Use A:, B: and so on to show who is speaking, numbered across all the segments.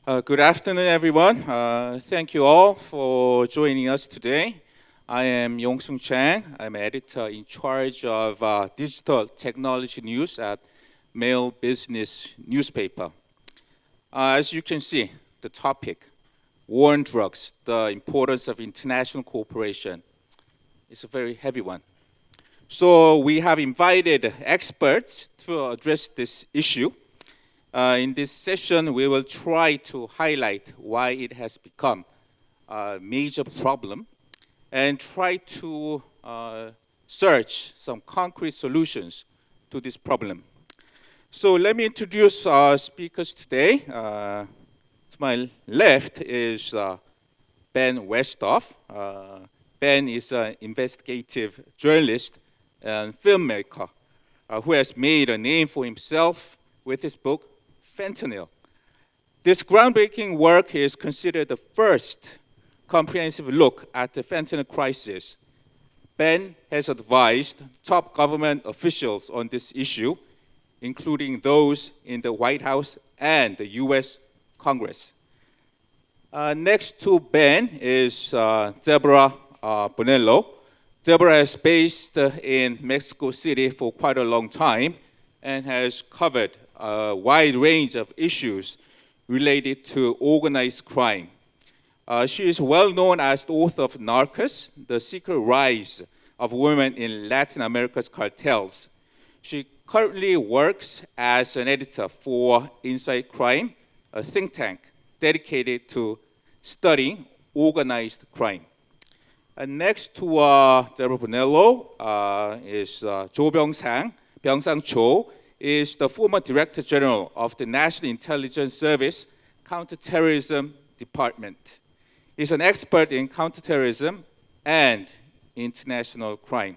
A: Good afternoon, everyone. Thank you all for joining us today. I am Yong-sung Chang. I'm editor in charge of digital technology news at Mail Business newspaper. As you can see, the topic, war on drugs, the importance of international cooperation, is a very heavy one. So we have invited experts to address this issue. In this session, we will try to highlight why it has become a major problem and try to search some concrete solutions to this problem. So let me introduce our speakers today. To my left is Ben Westhoff. Ben is an investigative journalist and filmmaker who has made a name for himself with his book, Fentanyl. This groundbreaking work is considered the first comprehensive look at the fentanyl crisis. Ben has advised top government officials on this issue, including those in the White House and the US Congress. Next to Ben is Deborah Bonello. Deborah is based in Mexico City for quite a long time and has covered a wide range of issues related to organized crime. She is well known as the author of Narcos, The Secret Rise of Women in Latin America's Cartels. She currently works as an editor for Insightcrime, a think tank dedicated to studying organized crime. And next to Deborah Bonello is Cho Byoung-sang. Byoung-sang Cho is the former Director General of the National Intelligence Service Counterterrorism Department. He's an expert in counterterrorism and international crime.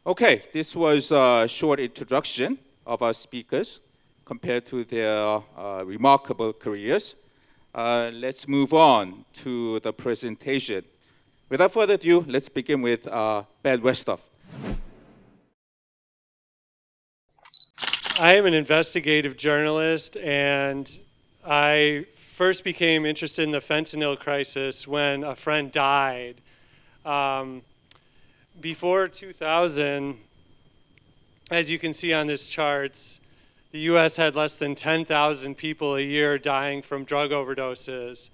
A: Okay, this was a short introduction of our speakers compared to their remarkable careers. Let's move on to the presentation. Without further ado, let's begin with Ben Westhoff.
B: I am an investigative journalist, and I first became interested in the fentanyl crisis when a friend died. Before 2000, as you can see on this charts, the US had less than 10,000 people a year dying from drug overdoses.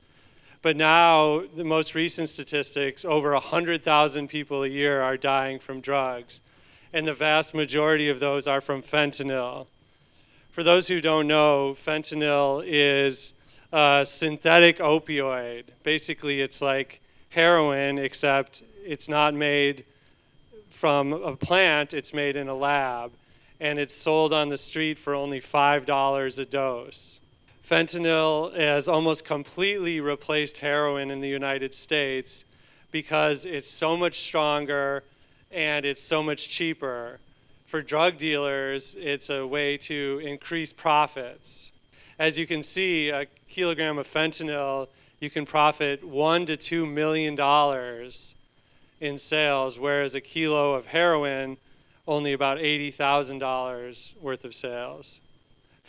B: But now, the most recent statistics, over 100,000 people a year are dying from drugs. And the vast majority of those are from fentanyl. For those who don't know, fentanyl is a synthetic opioid. Basically, it's like heroin, except it's not made from a plant, it's made in a lab. And it's sold on the street for only $5 a dose. Fentanyl has almost completely replaced heroin in the United States because it's so much stronger and it's so much cheaper. For drug dealers, it's a way to increase profits. As you can see, a kilogram of fentanyl, you can profit $1 to $2 million in sales, whereas a kilo of heroin, only about $80,000 worth of sales.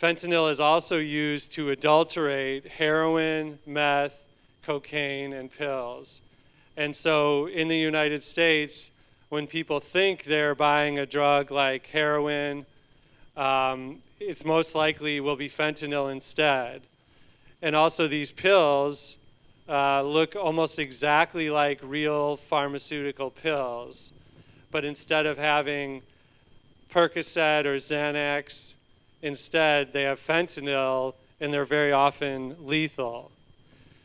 B: Fentanyl is also used to adulterate heroin, meth, cocaine, and pills. And so in the United States, when people think they're buying a drug like heroin, it's most likely will be fentanyl instead. And also these pills look almost exactly like real pharmaceutical pills. But instead of having Percocet or Xanax, instead they have fentanyl, and they're very often lethal.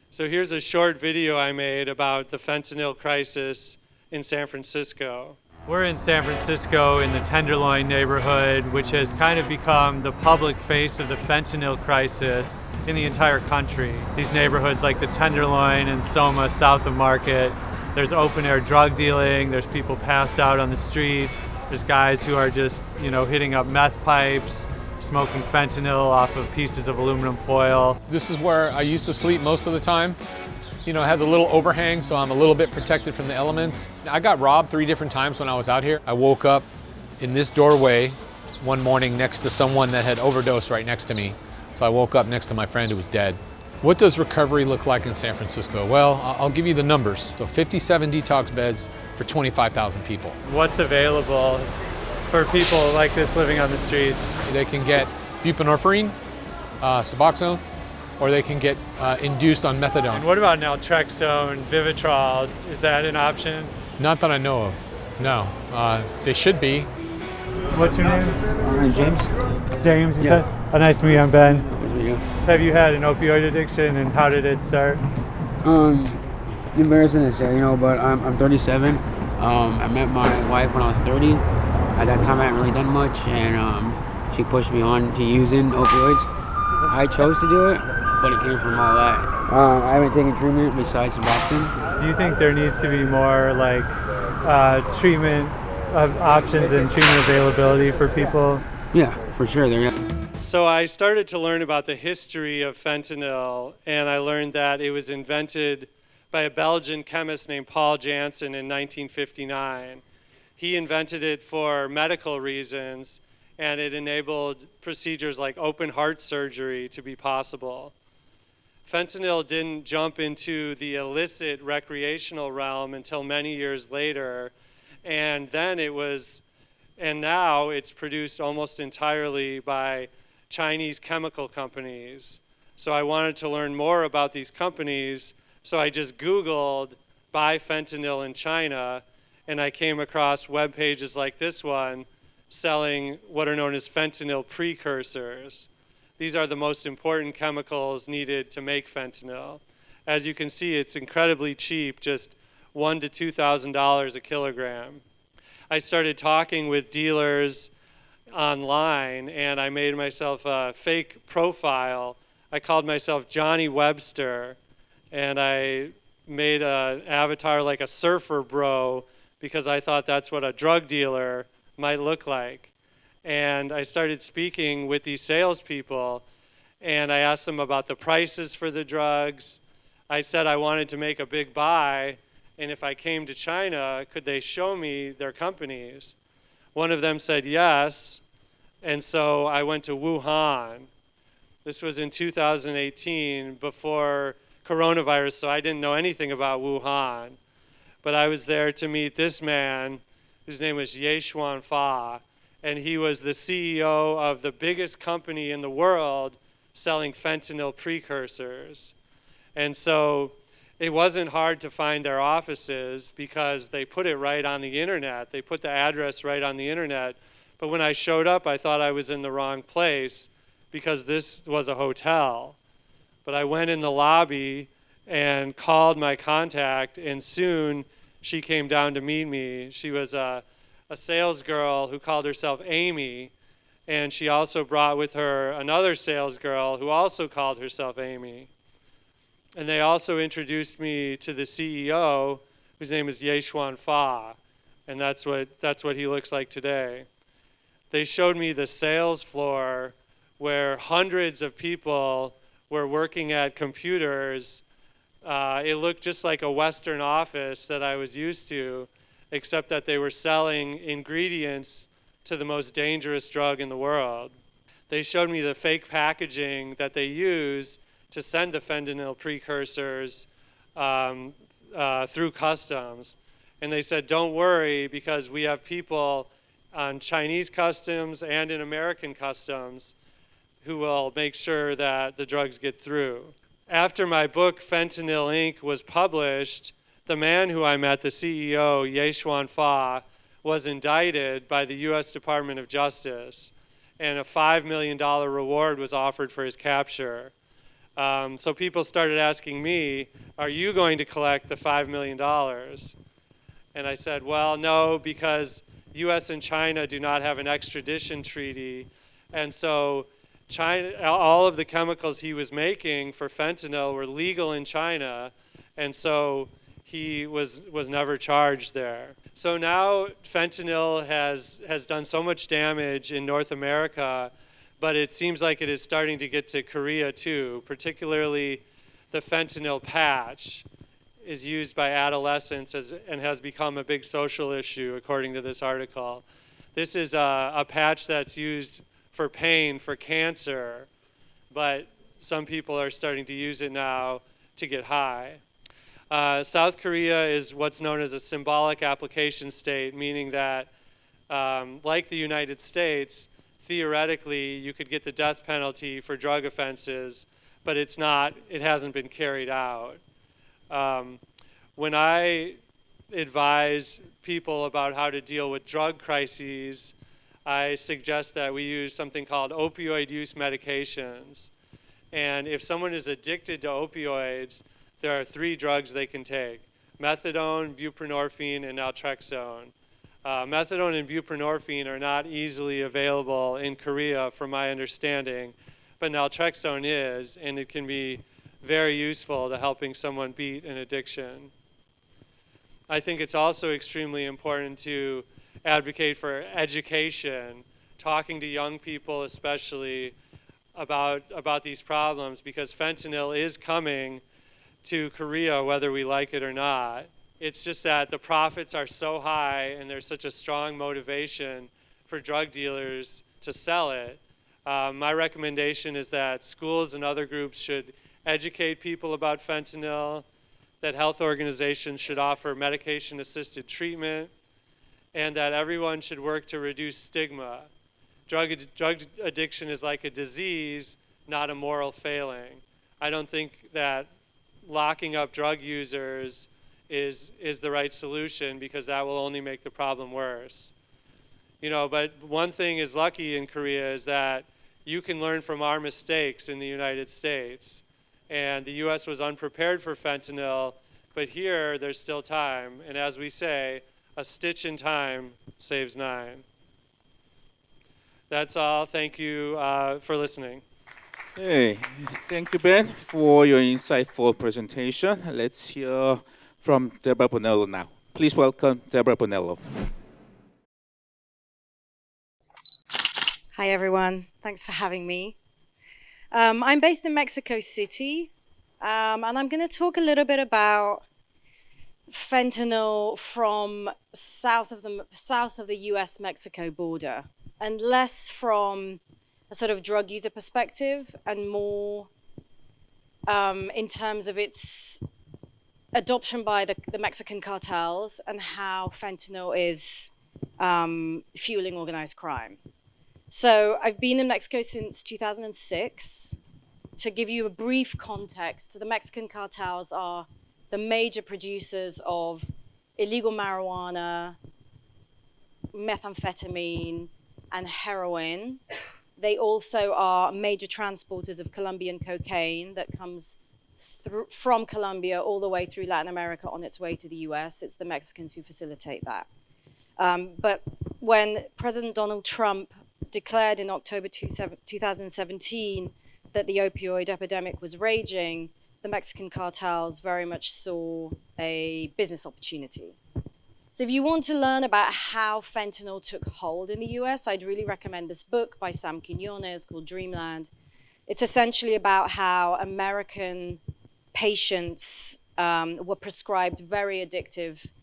B: So here's a short video I made about the fentanyl crisis in San Francisco. We're in San Francisco in the Tenderloin neighborhood, which has kind of become the public face of the fentanyl crisis in the entire country. These neighborhoods like the Tenderloin and Soma, south of Market, there's open air drug dealing, there's people passed out on the street, there's guys who are just, hitting up meth pipes, smoking fentanyl off of pieces of aluminum foil.
C: This is where I used to sleep most of the time. It has a little overhang, so I'm a little bit protected from the elements. I got robbed 3 different times when I was out here. I woke up in this doorway one morning next to someone that had overdosed right next to me. So I woke up next to my friend who was dead. What does recovery look like in San Francisco? Well, I'll give you the numbers. So 57 detox beds for 25,000 people.
B: What's available for people like this living on the streets?
C: They can get buprenorphine, Suboxone, or they can get induced on methadone.
B: And what about naltrexone, Vivitrol? Is that an option?
C: Not that I know of, no. They should be.
B: What's your name?
D: James.
B: James, you
D: Yeah.
B: said? Oh, nice to meet you, I'm Ben.
D: Nice to meet you.
B: Have you had an opioid addiction and how did it start?
D: Embarrassing to say, but I'm 37. I met my wife when I was 30. At that time, I hadn't really done much, and she pushed me on to using opioids. I chose to do it, but it came from all that. I haven't taken treatment besides Suboxone.
B: Do you think there needs to be more like treatment options and treatment availability for people?
D: Yeah, for sure.
B: So I started to learn about the history of fentanyl, and I learned that it was invented by a Belgian chemist named Paul Janssen in 1959. He invented it for medical reasons, and it enabled procedures like open heart surgery to be possible. Fentanyl didn't jump into the illicit recreational realm until many years later, and now it's produced almost entirely by Chinese chemical companies. So I wanted to learn more about these companies, so I just Googled buy fentanyl in China, and I came across web pages like this one selling what are known as fentanyl precursors. These are the most important chemicals needed to make fentanyl. As you can see, it's incredibly cheap, just $1,000 to $2,000 a kilogram. I started talking with dealers online, and I made myself a fake profile. I called myself Johnny Webster, and I made an avatar like a surfer bro because I thought that's what a drug dealer might look like. And I started speaking with these salespeople, and I asked them about the prices for the drugs. I said I wanted to make a big buy, and if I came to China, could they show me their companies? One of them said yes, and so I went to Wuhan. This was in 2018, before coronavirus, so I didn't know anything about Wuhan. But I was there to meet this man, whose name was Ye Xuan Fa, and he was the CEO of the biggest company in the world selling fentanyl precursors. And so it wasn't hard to find their offices because they put it right on the internet. They put the address right on the internet. But when I showed up, I thought I was in the wrong place because this was a hotel. But I went in the lobby and called my contact, and soon she came down to meet me. She was a sales girl who called herself Amy, and she also brought with her another sales girl who also called herself Amy. And they also introduced me to the CEO, whose name is Ye Xuan Fa, and that's what he looks like today. They showed me the sales floor where hundreds of people were working at computers. It looked just like a Western office that I was used to, except that they were selling ingredients to the most dangerous drug in the world. They showed me the fake packaging that they use to send the fentanyl precursors through customs. And they said, don't worry, because we have people on Chinese customs and in American customs who will make sure that the drugs get through. After my book, Fentanyl Inc., was published, the man who I met, the CEO, Ye Xuan Fa, was indicted by the U.S. Department of Justice, and a $5 million reward was offered for his capture. So people started asking me, are you going to collect the $5 million? And I said, well, no, because U.S. and China do not have an extradition treaty, and so China, all of the chemicals he was making for fentanyl were legal in China, and so he was never charged there. So now fentanyl has done so much damage in North America, but it seems like it is starting to get to Korea too, particularly the fentanyl patch is used by adolescents and has become a big social issue, according to this article. This is a patch that's used for pain, for cancer, but some people are starting to use it now to get high. South Korea is what's known as a symbolic application state, meaning that, like the United States, theoretically you could get the death penalty for drug offenses, but it hasn't been carried out. When I advise people about how to deal with drug crises, I suggest that we use something called opioid use medications. And if someone is addicted to opioids, there are 3 drugs they can take: methadone, buprenorphine, and naltrexone. Methadone and buprenorphine are not easily available in Korea, from my understanding, but naltrexone is, and it can be very useful to helping someone beat an addiction. I think it's also extremely important to advocate for education, talking to young people especially about these problems, because fentanyl is coming to Korea whether we like it or not. It's just that the profits are so high and there's such a strong motivation for drug dealers to sell it. My recommendation is that schools and other groups should educate people about fentanyl, that health organizations should offer medication-assisted treatment, and that everyone should work to reduce stigma. Drug addiction is like a disease, not a moral failing. I don't think that locking up drug users is the right solution, because that will only make the problem worse. But one thing is lucky in Korea is that you can learn from our mistakes in the United States. And the US was unprepared for fentanyl, but here there's still time. And as we say, a stitch in time saves 9. That's all. Thank you for listening.
A: Hey, thank you, Ben, for your insightful presentation. Let's hear from Deborah Bonello now. Please welcome Deborah Bonello.
E: Hi, everyone. Thanks for having me. I'm based in Mexico City, and I'm going to talk a little bit about fentanyl from south of the US-Mexico border, and less from a sort of drug user perspective, and more in terms of its adoption by the Mexican cartels and how fentanyl is fueling organized crime. So I've been in Mexico since 2006. To give you a brief context, the Mexican cartels are the major producers of illegal marijuana, methamphetamine, and heroin. They also are major transporters of Colombian cocaine that comes from Colombia all the way through Latin America on its way to the US. It's the Mexicans who facilitate that. But when President Donald Trump declared in October 2017 that the opioid epidemic was raging, the Mexican cartels very much saw a business opportunity. So if you want to learn about how fentanyl took hold in the US, I'd really recommend this book by Sam Quinones called Dreamland. It's essentially about how American patients were prescribed very addictive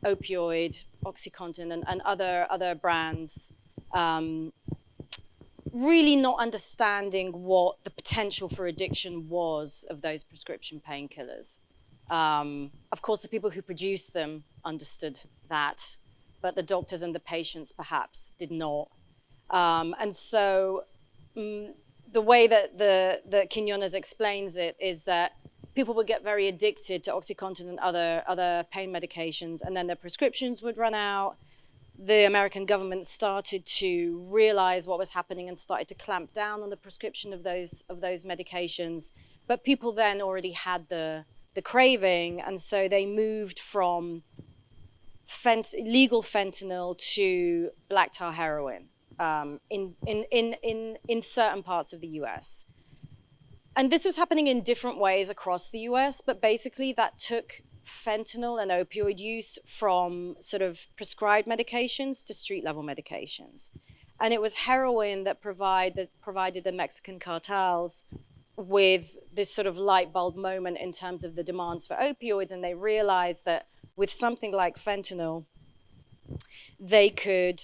E: opioid, OxyContin, and other brands, really not understanding what the potential for addiction was of those prescription painkillers. Of course, the people who produced them understood that, but the doctors and the patients perhaps did not. And so the way that Quinones explains it is that people would get very addicted to OxyContin and other pain medications, and then their prescriptions would run out. The American government started to realize what was happening and started to clamp down on the prescription of those medications. But people then already had the craving, and so they moved from legal fentanyl to black tar heroin in certain parts of the US. And this was happening in different ways across the US, but basically that took fentanyl and opioid use from sort of prescribed medications to street-level medications. And it was heroin that provided the Mexican cartels with this sort of light bulb moment in terms of the demands for opioids, and they realized that with something like fentanyl, they could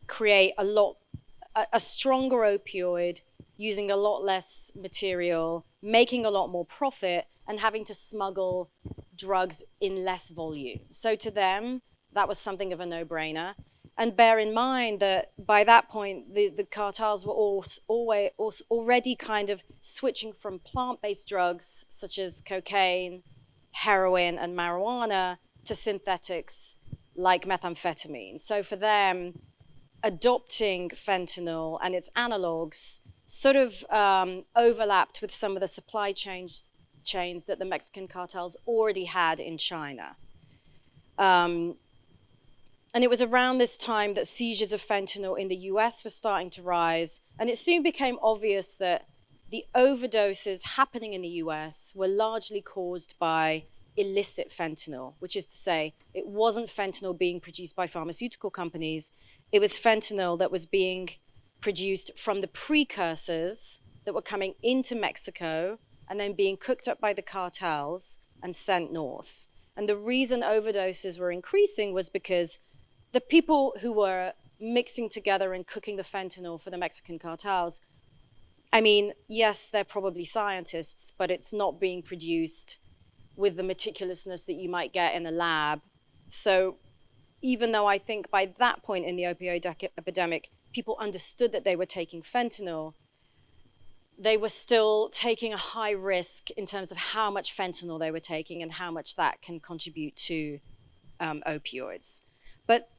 E: create a stronger opioid using a lot less material, making a lot more profit, and having to smuggle drugs in less volume. So to them, that was something of a no-brainer. And bear in mind that by that point, the cartels were already kind of switching from plant-based drugs such as cocaine, heroin, and marijuana to synthetics like methamphetamine. So for them, adopting fentanyl and its analogs sort of overlapped with some of the supply chains that the Mexican cartels already had in China. And it was around this time that seizures of fentanyl in the US were starting to rise. And it soon became obvious that the overdoses happening in the US were largely caused by illicit fentanyl, which is to say, it wasn't fentanyl being produced by pharmaceutical companies. It was fentanyl that was being produced from the precursors that were coming into Mexico and then being cooked up by the cartels and sent north. And the reason overdoses were increasing was because the people who were mixing together and cooking the fentanyl for the Mexican cartels, I mean, yes, they're probably scientists, but it's not being produced with the meticulousness that you might get in a lab. So even though I think by that point in the opioid epidemic, people understood that they were taking fentanyl, they were still taking a high risk in terms of how much fentanyl they were taking and how much that can contribute to opioids. But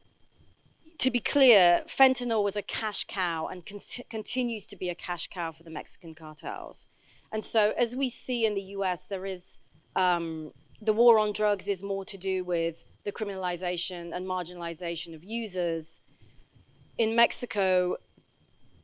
E: to be clear, fentanyl was a cash cow and continues to be a cash cow for the Mexican cartels. And so as we see in the US, there is, the war on drugs is more to do with the criminalization and marginalization of users. In Mexico,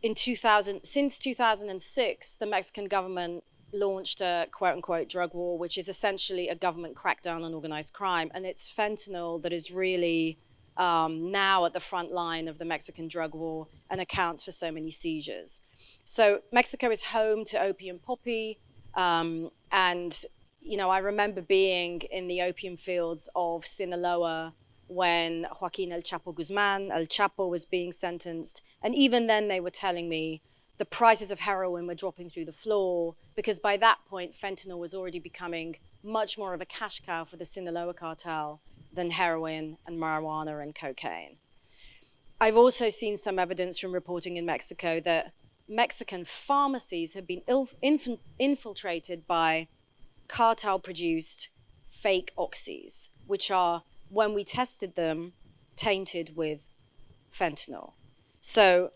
E: since 2006, the Mexican government launched a quote-unquote drug war, which is essentially a government crackdown on organized crime. And it's fentanyl that is really now at the front line of the Mexican drug war and accounts for so many seizures. So Mexico is home to opium poppy. And, you know, I remember being in the opium fields of Sinaloa when Joaquin El Chapo Guzman, El Chapo, was being sentenced. And even then they were telling me the prices of heroin were dropping through the floor because by that point, fentanyl was already becoming much more of a cash cow for the Sinaloa cartel than heroin and marijuana and cocaine. I've also seen some evidence from reporting in Mexico that Mexican pharmacies have been infiltrated by cartel-produced fake oxys, which are, when we tested them, tainted with fentanyl. So,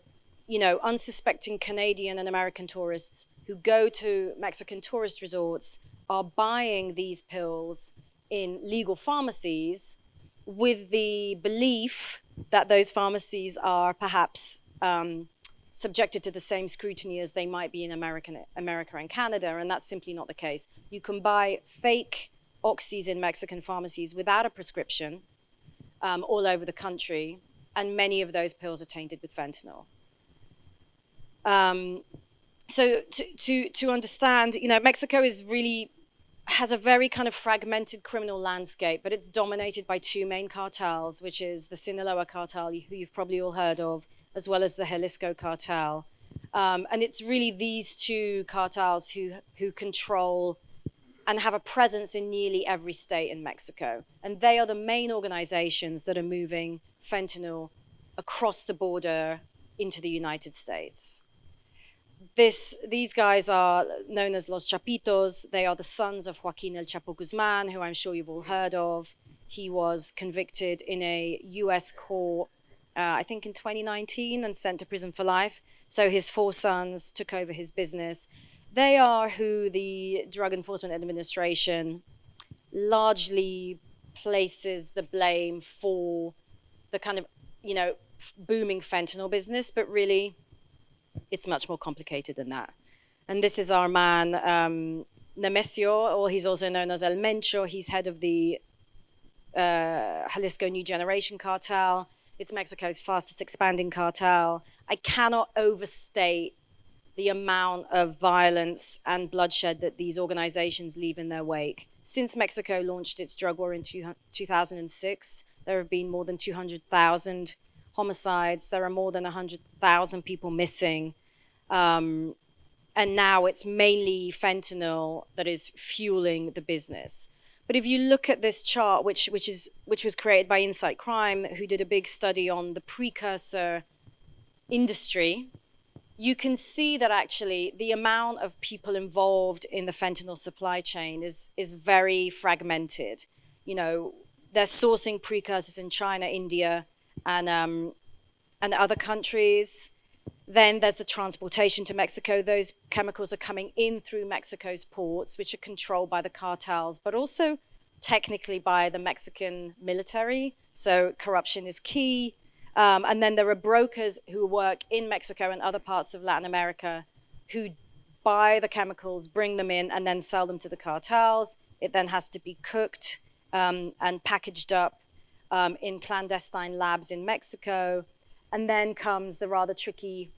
E: you know, unsuspecting Canadian and American tourists who go to Mexican tourist resorts are buying these pills in legal pharmacies with the belief that those pharmacies are perhaps subjected to the same scrutiny as they might be in America and Canada, and that's simply not the case. You can buy fake oxys in Mexican pharmacies without a prescription all over the country, and many of those pills are tainted with fentanyl. So to understand, you know, Mexico has a very kind of fragmented criminal landscape, but it's dominated by two main cartels, which is the Sinaloa cartel, who you've probably all heard of, as well as the Jalisco cartel. And it's really these two cartels who control and have a presence in nearly every state in Mexico. And they are the main organizations that are moving fentanyl across the border into the United States. These guys are known as Los Chapitos. They are the sons of Joaquin El Chapo Guzman, who I'm sure you've all heard of. He was convicted in a US court, I think in 2019, and sent to prison for life. So his four sons took over his business. They are who the Drug Enforcement Administration largely places the blame for the kind of, you know, booming fentanyl business, but really it's much more complicated than that. And this is our man, Nemesio, or he's also known as El Mencho. He's head of the Jalisco New Generation cartel. It's Mexico's fastest expanding cartel. I cannot overstate the amount of violence and bloodshed that these organizations leave in their wake. Since Mexico launched its drug war in 2006, there have been more than 200,000 homicides. There are more than 100,000 people missing. and now it's mainly fentanyl that is fueling the business. But if you look at this chart, which was created by insightcrime, who did a big study on the precursor industry, you can see that actually the amount of people involved in the fentanyl supply chain is very fragmented. You know, they're sourcing precursors in China, India, and other countries. Then there's the transportation to Mexico. Those chemicals are coming in through Mexico's ports, which are controlled by the cartels, but also technically by the Mexican military. So corruption is key. And then there are brokers who work in Mexico and other parts of Latin America who buy the chemicals, bring them in, and then sell them to the cartels. It then has to be cooked and packaged up in clandestine labs in Mexico. And then comes the rather tricky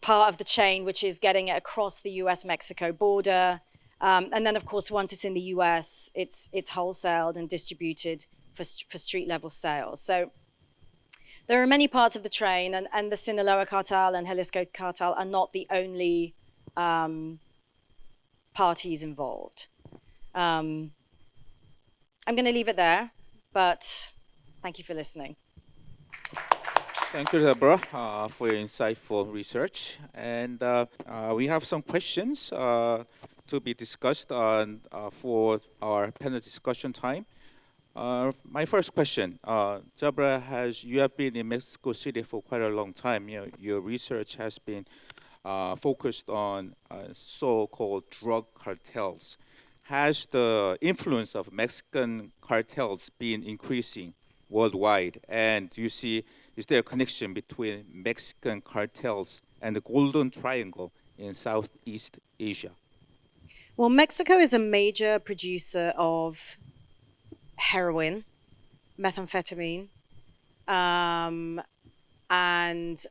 E: part of the chain, which is getting it across the US-Mexico border. And then, of course, once it's in the US, it's wholesaled and distributed for street-level sales. So there are many parts of the train, and the Sinaloa cartel and Jalisco cartel are not the only parties involved. I'm going to leave it there, but thank you for listening.
A: Thank you, Deborah, for your insightful research. And we have some questions to be discussed on for our panel discussion time. My first question, Deborah, you have been in Mexico City for quite a long time. You know, your research has been focused on so-called drug cartels. Has the influence of Mexican cartels been increasing worldwide? And do you see, is there a connection between Mexican cartels and the Golden Triangle in Southeast Asia?
E: Well, Mexico is a major producer of heroin, methamphetamine, and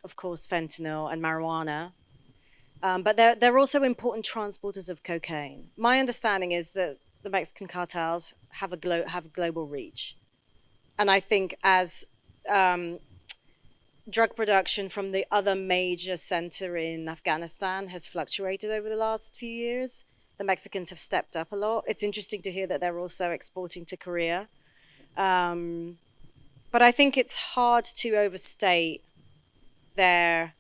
E: of course fentanyl and marijuana. But they're also important transporters of cocaine. My understanding is that the Mexican cartels have a global reach. And I think as drug production from the other major center in Afghanistan has fluctuated over the last few years, the Mexicans have stepped up a lot. It's interesting to hear that they're also exporting to Korea. But I think it's hard to overstate their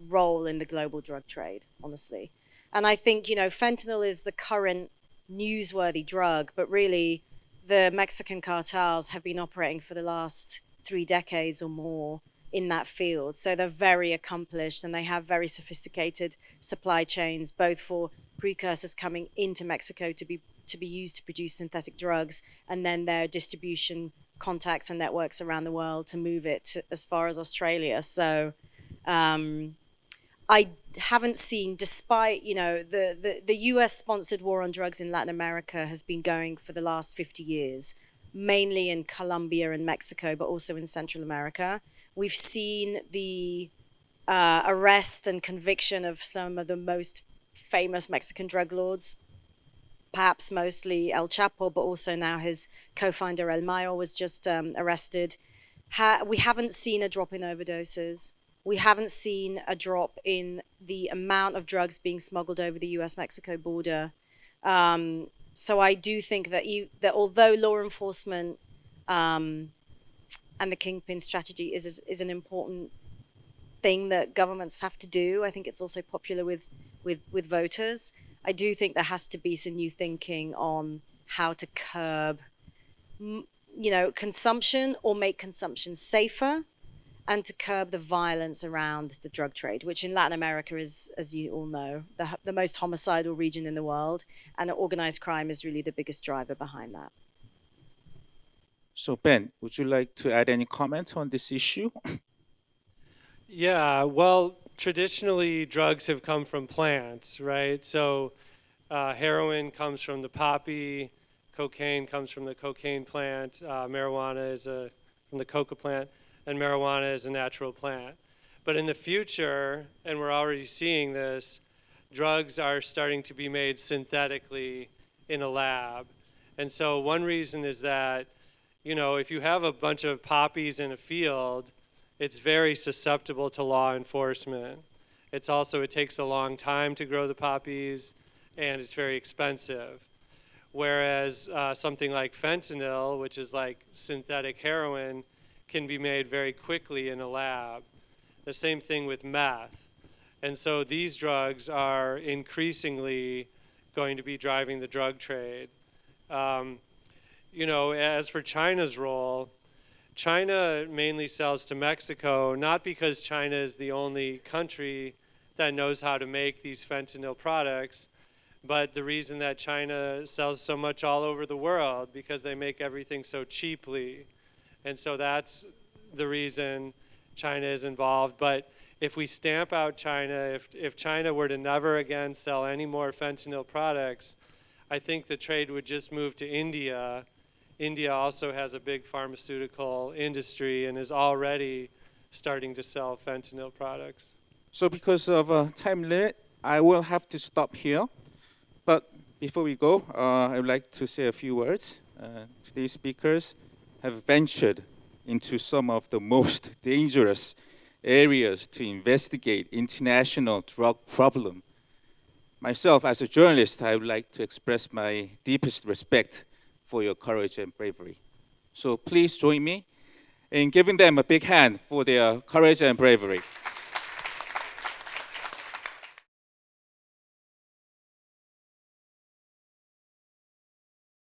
E: role in the global drug trade, honestly. And I think, you know, fentanyl is the current newsworthy drug, but really the Mexican cartels have been operating for the last 3 decades or more in that field. So they're very accomplished and they have very sophisticated supply chains, both for precursors coming into Mexico to be used to produce synthetic drugs, and then their distribution contacts and networks around the world to move it as far as Australia. So I haven't seen, despite, you know, the US-sponsored war on drugs in Latin America has been going for the last 50 years, mainly in Colombia and Mexico, but also in Central America. We've seen the arrest and conviction of some of the most famous Mexican drug lords, perhaps mostly El Chapo, but also now his co-founder El Mayo was just arrested. We haven't seen a drop in overdoses. We haven't seen a drop in the amount of drugs being smuggled over the US-Mexico border. So I do think that although law enforcement and the kingpin strategy is an important thing that governments have to do, I think it's also popular with voters. I do think there has to be some new thinking on how to curb, consumption or make consumption safer, and to curb the violence around the drug trade, which in Latin America is, as you all know, the most homicidal region in the world, and organized crime is really the biggest driver behind that.
A: So Ben, would you like to add any comments on this issue?
B: Yeah, well, traditionally drugs have come from plants, right? So heroin comes from the poppy, cocaine comes from the cocaine plant, marijuana is from the coca plant, and marijuana is a natural plant. But in the future, and we're already seeing this, drugs are starting to be made synthetically in a lab. And so one reason is that, you know, if you have a bunch of poppies in a field, it's very susceptible to law enforcement. It's also, it takes a long time to grow the poppies, and it's very expensive. Whereas something like fentanyl, which is like synthetic heroin, can be made very quickly in a lab. The same thing with meth. And so these drugs are increasingly going to be driving the drug trade. You know, as for China's role, China mainly sells to Mexico, not because China is the only country that knows how to make these fentanyl products, but the reason that China sells so much all over the world, because they make everything so cheaply. And so that's the reason China is involved. But if we stamp out China, if China were to never again sell any more fentanyl products, I think the trade would just move to India. India also has a big pharmaceutical industry and is already starting to sell fentanyl products.
A: So because of time limit, I will have to stop here. But before we go, I would like to say a few words. Today's speakers have ventured into some of the most dangerous areas to investigate international drug problem. Myself, as a journalist, I would like to express my deepest respect for your courage and bravery. So please join me in giving them a big hand for their courage and bravery.